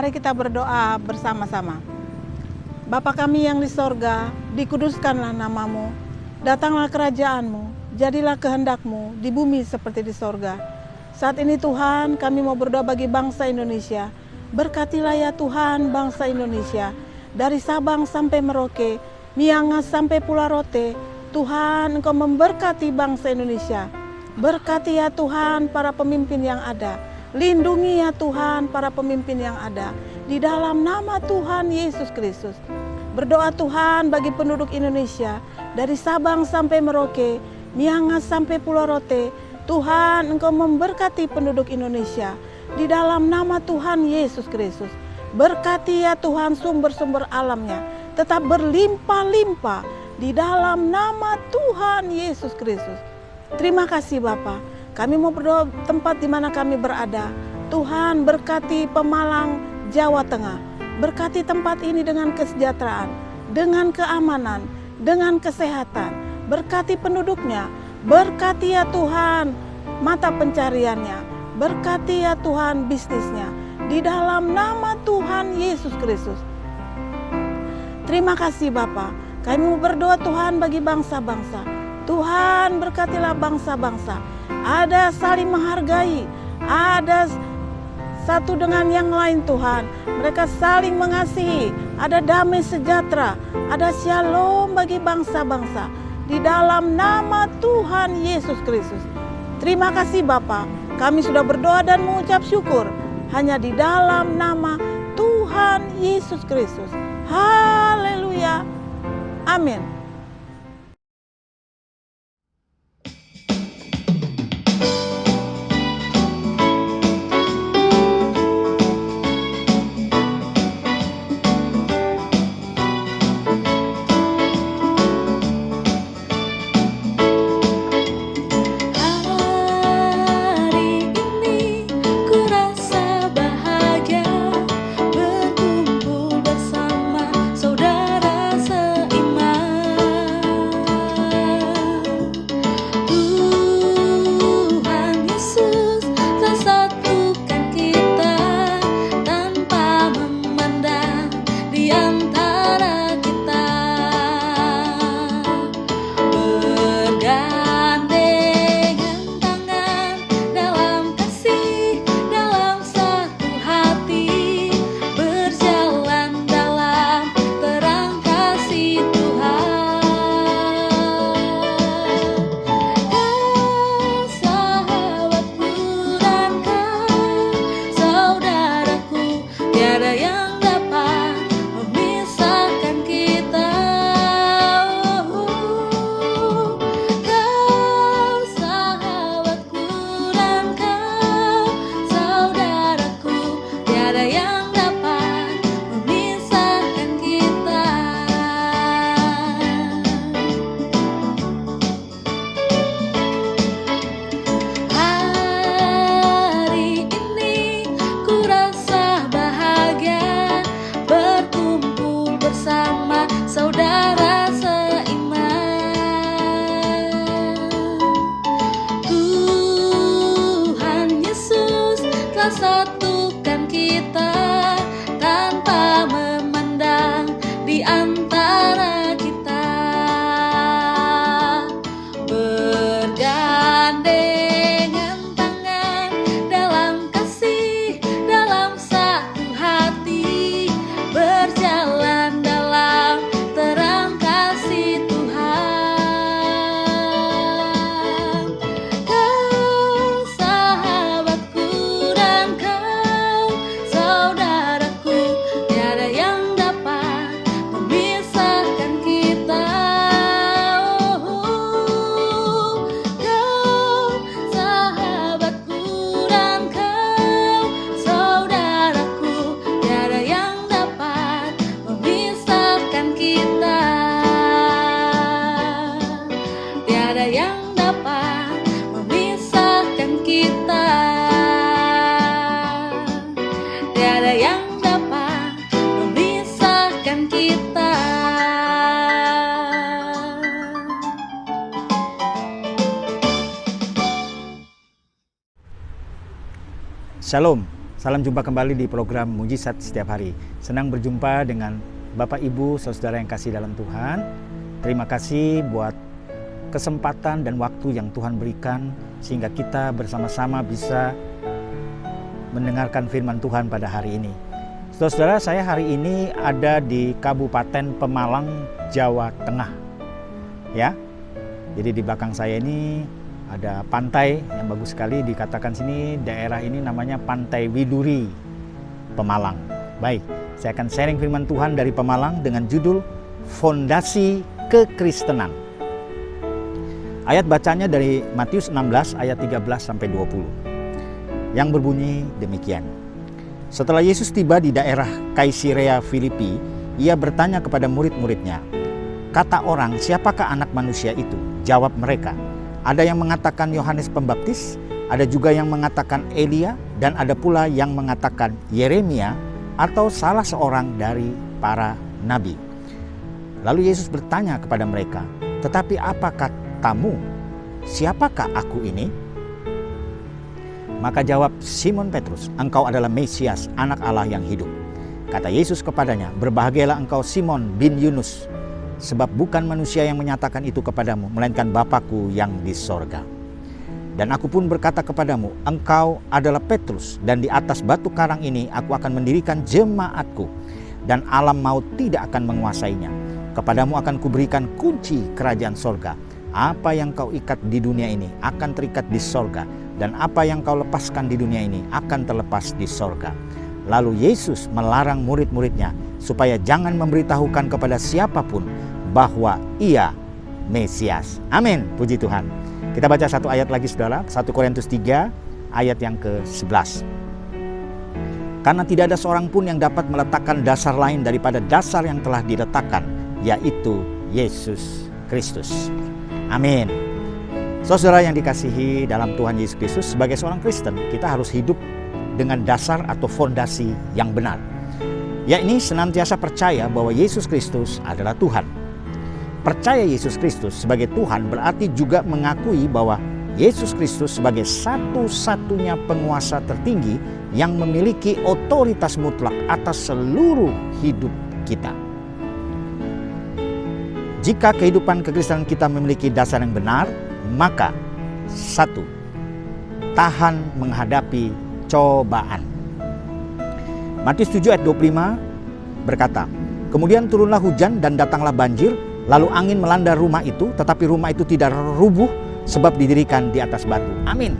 Mari kita berdoa bersama-sama. Bapa kami yang di sorga, dikuduskanlah namamu, datanglah kerajaanmu, jadilah kehendakmu di bumi seperti di sorga. Saat ini Tuhan, kami mau berdoa bagi bangsa Indonesia. Berkatilah ya Tuhan bangsa Indonesia, dari Sabang sampai Merauke, Miangas sampai Pulau Rote. Tuhan, Engkau memberkati bangsa Indonesia. Berkati ya Tuhan para pemimpin yang ada. Lindungi ya Tuhan para pemimpin yang ada. Di dalam nama Tuhan Yesus Kristus. Berdoa Tuhan bagi penduduk Indonesia. Dari Sabang sampai Merauke, Miangas sampai Pulau Rote. Tuhan, Engkau memberkati penduduk Indonesia. Di dalam nama Tuhan Yesus Kristus. Berkati ya Tuhan sumber-sumber alamnya. Tetap berlimpah-limpah. Di dalam nama Tuhan Yesus Kristus. Terima kasih Bapa. Kami mau berdoa tempat di mana kami berada. Tuhan berkati Pemalang, Jawa Tengah. Berkati tempat ini dengan kesejahteraan, dengan keamanan, dengan kesehatan. Berkati penduduknya. Berkati ya Tuhan mata pencariannya. Berkati ya Tuhan bisnisnya. Di dalam nama Tuhan Yesus Kristus. Terima kasih Bapa. Kami mau berdoa Tuhan bagi bangsa-bangsa. Tuhan berkatilah bangsa-bangsa. Ada saling menghargai. Ada satu dengan yang lain Tuhan. Mereka saling mengasihi. Ada damai sejahtera. Ada shalom bagi bangsa-bangsa. Di dalam nama Tuhan Yesus Kristus. Terima kasih Bapa. Kami sudah berdoa dan mengucap syukur. Hanya di dalam nama Tuhan Yesus Kristus. Haleluya. Amin. Satukan kita tanpa memandang di antara kita, bergandengan tangan dalam kasih, dalam satu hati, berjalan dalam terang kasih Tuhan. Kau sahabatku dan kau saudaraku, tiada yang dapat memisahkan kita. Kau sahabatku dan kau saudaraku, tiada yang dapat memisahkan kita. Tiada yang dapat memisahkan kita. Tiada yang dapat memisahkan kita. Shalom, Salam jumpa kembali di program Mujizat Setiap Hari. Senang berjumpa dengan Bapak Ibu, saudara yang kasih dalam Tuhan. Terima kasih buat kesempatan dan waktu yang Tuhan berikan sehingga kita bersama-sama bisa mendengarkan firman Tuhan pada hari ini. Saudara, saya hari ini ada di Kabupaten Pemalang, Jawa Tengah. Ya. Jadi di belakang saya ini ada pantai yang bagus sekali, dikatakan sini daerah ini namanya Pantai Widuri, Pemalang. Baik, saya akan sharing firman Tuhan dari Pemalang dengan judul Fondasi Kekristenan. Ayat bacanya dari Matius 16 ayat 13 sampai 20. Yang berbunyi demikian. Setelah Yesus tiba di daerah Kaisarea Filipi, ia bertanya kepada murid-muridnya, "Kata orang, siapakah anak manusia itu?" Jawab mereka, "Ada yang mengatakan Yohanes Pembaptis, ada juga yang mengatakan Elia, dan ada pula yang mengatakan Yeremia atau salah seorang dari para nabi." Lalu Yesus bertanya kepada mereka, "Tetapi apa katamu? Siapakah aku ini?" Maka jawab Simon Petrus, "Engkau adalah Mesias, anak Allah yang hidup." Kata Yesus kepadanya, "Berbahagialah engkau Simon bin Yunus, sebab bukan manusia yang menyatakan itu kepadamu, melainkan Bapa-Ku yang di sorga. Dan aku pun berkata kepadamu, engkau adalah Petrus, dan di atas batu karang ini aku akan mendirikan jemaatku, dan alam maut tidak akan menguasainya. Kepadamu akan kuberikan kunci kerajaan sorga. Apa yang kau ikat di dunia ini akan terikat di sorga, dan apa yang kau lepaskan di dunia ini akan terlepas di sorga." Lalu Yesus melarang murid-muridnya supaya jangan memberitahukan kepada siapapun bahwa ia Mesias. Amin, puji Tuhan. Kita baca satu ayat lagi saudara, 1 Korintus 3 ayat yang ke-11. "Karena tidak ada seorang pun yang dapat meletakkan dasar lain daripada dasar yang telah diletakkan, yaitu Yesus Kristus." Amin. Saudara yang dikasihi dalam Tuhan Yesus Kristus, sebagai seorang Kristen kita harus hidup dengan dasar atau fondasi yang benar, yakni senantiasa percaya bahwa Yesus Kristus adalah Tuhan. Percaya Yesus Kristus sebagai Tuhan berarti juga mengakui bahwa Yesus Kristus sebagai satu-satunya penguasa tertinggi yang memiliki otoritas mutlak atas seluruh hidup kita. Jika kehidupan kekristenan kita memiliki dasar yang benar, maka 1. Tahan menghadapi cobaan. Matius 7 ayat 25 berkata, "Kemudian turunlah hujan dan datanglah banjir, lalu angin melanda rumah itu, tetapi rumah itu tidak rubuh sebab didirikan di atas batu." Amin.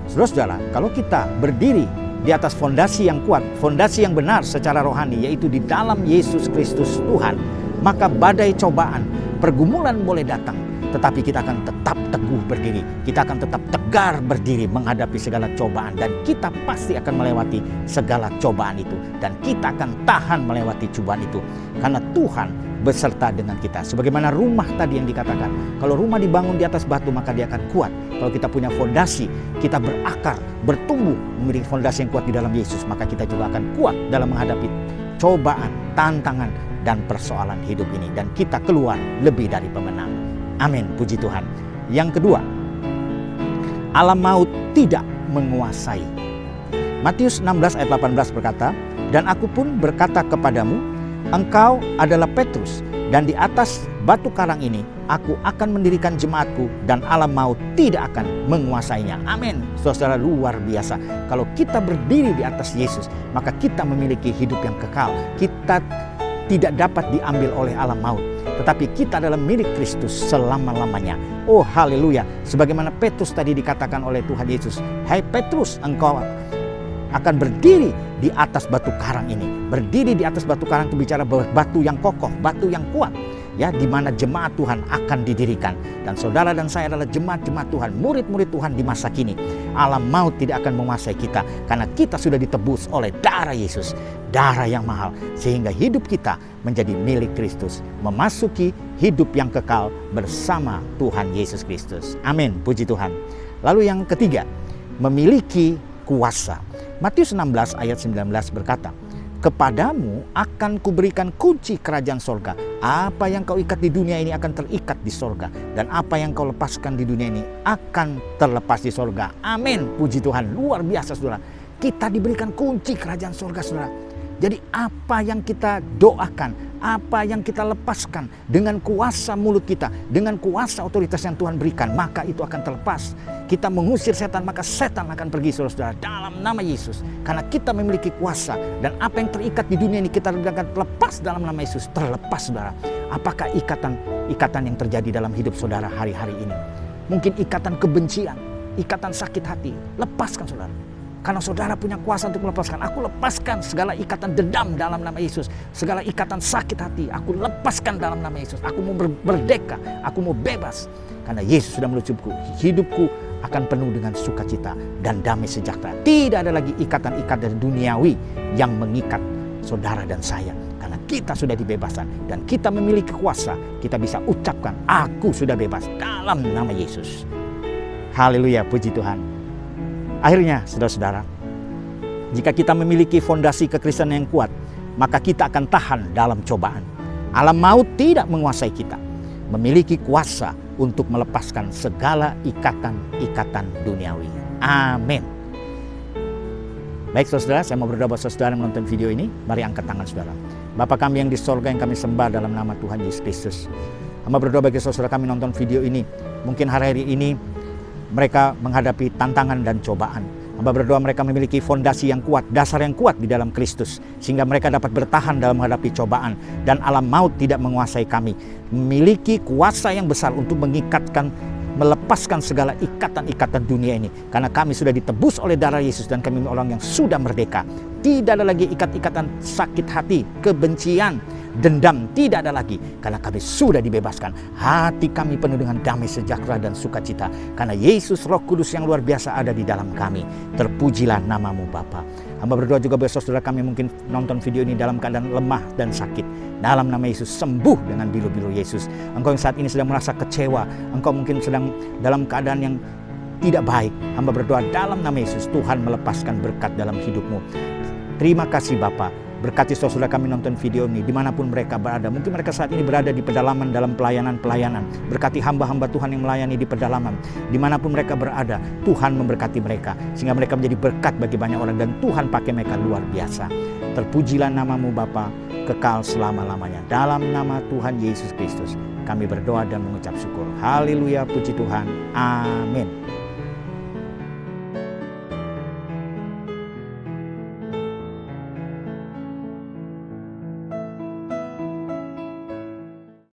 Saudara-saudara, kalau kita berdiri di atas fondasi yang kuat, fondasi yang benar secara rohani, yaitu di dalam Yesus Kristus Tuhan, maka badai cobaan, pergumulan boleh datang, tetapi kita akan tetap teguh berdiri. Kita akan tetap tegar berdiri menghadapi segala cobaan, dan kita pasti akan melewati segala cobaan itu, dan kita akan tahan melewati cobaan itu karena Tuhan beserta dengan kita. Sebagaimana rumah tadi yang dikatakan, kalau rumah dibangun di atas batu maka dia akan kuat. Kalau kita punya fondasi, kita berakar, bertumbuh memiliki fondasi yang kuat di dalam Yesus, maka kita juga akan kuat dalam menghadapi cobaan, tantangan, dan persoalan hidup ini, dan kita keluar lebih dari pemenang. Amin, puji Tuhan. Yang kedua, alam maut tidak menguasai. Matius 16 ayat 18 berkata, "Dan aku pun berkata kepadamu, engkau adalah Petrus, dan di atas batu karang ini aku akan mendirikan jemaatku, dan alam maut tidak akan menguasainya." Amin. Saudara, luar biasa. Kalau kita berdiri di atas Yesus, maka kita memiliki hidup yang kekal. Kita tidak dapat diambil oleh alam maut, tetapi kita adalah milik Kristus selama-lamanya. Oh haleluya. Sebagaimana Petrus tadi dikatakan oleh Tuhan Yesus, "Hai Petrus, engkau akan berdiri di atas batu karang ini." Berdiri di atas batu karang itu bicara batu yang kokoh, batu yang kuat, ya, di mana jemaat Tuhan akan didirikan. Dan saudara dan saya adalah jemaat-jemaat Tuhan, murid-murid Tuhan di masa kini. Alam maut tidak akan menguasai kita karena kita sudah ditebus oleh darah Yesus, darah yang mahal, sehingga hidup kita menjadi milik Kristus, memasuki hidup yang kekal bersama Tuhan Yesus Kristus. Amin, puji Tuhan. Lalu yang ketiga, memiliki kuasa. Matius 16 ayat 19 berkata, "Kepadamu akan kuberikan kunci kerajaan sorga. Apa yang kau ikat di dunia ini akan terikat di sorga, dan apa yang kau lepaskan di dunia ini akan terlepas di sorga." Amin, puji Tuhan. Luar biasa saudara. kita diberikan kunci kerajaan surga, saudara. Jadi apa yang kita doakan, apa yang kita lepaskan dengan kuasa mulut kita, dengan kuasa otoritas yang Tuhan berikan, maka itu akan terlepas. Kita mengusir setan, maka setan akan pergi, saudara-saudara, dalam nama Yesus. Karena kita memiliki kuasa, dan apa yang terikat di dunia ini kita akan lepas dalam nama Yesus. Terlepas, saudara. Apakah ikatan yang terjadi dalam hidup saudara hari-hari ini? Mungkin ikatan kebencian, ikatan sakit hati. Lepaskan, saudara. Karena saudara punya kuasa untuk melepaskan. Aku lepaskan segala ikatan dendam dalam nama Yesus. Segala ikatan sakit hati, aku lepaskan dalam nama Yesus. Aku mau merdeka, aku mau bebas. Karena Yesus sudah melucupku. Hidupku akan penuh dengan sukacita dan damai sejahtera. Tidak ada lagi ikatan-ikatan duniawi yang mengikat saudara dan saya. Karena kita sudah dibebaskan dan kita memiliki kuasa. Kita bisa ucapkan, aku sudah bebas dalam nama Yesus. Haleluya, puji Tuhan. Akhirnya, saudara-saudara, jika kita memiliki fondasi kekristenan yang kuat, maka kita akan tahan dalam cobaan. Alam maut tidak menguasai kita. Memiliki kuasa untuk melepaskan segala ikatan-ikatan duniawi. Amin. Baik, saudara, saya mau berdoa buat saudara yang menonton video ini. Mari angkat tangan saudara. Bapa kami yang di sorga, yang kami sembah dalam nama Tuhan Yesus Kristus. Hamba berdoa bagi saudara kami nonton video ini. Mungkin hari-hari ini mereka menghadapi tantangan dan cobaan. Hamba berdoa mereka memiliki fondasi yang kuat, dasar yang kuat di dalam Kristus, sehingga mereka dapat bertahan dalam menghadapi cobaan, dan alam maut tidak menguasai kami. Memiliki kuasa yang besar untuk mengikatkan, melepaskan segala ikatan-ikatan dunia ini, karena kami sudah ditebus oleh darah Yesus dan kami orang yang sudah merdeka. Tidak ada lagi ikat-ikatan sakit hati, kebencian, dendam, tidak ada lagi, karena kami sudah dibebaskan. Hati kami penuh dengan damai sejahtera dan sukacita, karena Yesus Roh Kudus yang luar biasa ada di dalam kami. Terpujilah namamu Bapa. Hamba berdoa juga bagi saudara kami mungkin nonton video ini dalam keadaan lemah dan sakit. Dalam nama Yesus, sembuh dengan bilu-bilu Yesus. Engkau yang saat ini sedang merasa kecewa, engkau mungkin sedang dalam keadaan yang tidak baik, hamba berdoa dalam nama Yesus, Tuhan melepaskan berkat dalam hidupmu. Terima kasih Bapa. Berkati saudara kami nonton video ini dimanapun mereka berada. Mungkin mereka saat ini berada di pedalaman dalam pelayanan. Berkati hamba-hamba Tuhan yang melayani di pedalaman. Dimanapun mereka berada, Tuhan memberkati mereka, sehingga mereka menjadi berkat bagi banyak orang, dan Tuhan pakai mereka luar biasa. Terpujilah namamu Bapa, kekal selama-lamanya. Dalam nama Tuhan Yesus Kristus kami berdoa dan mengucap syukur. Haleluya, puji Tuhan. Amin.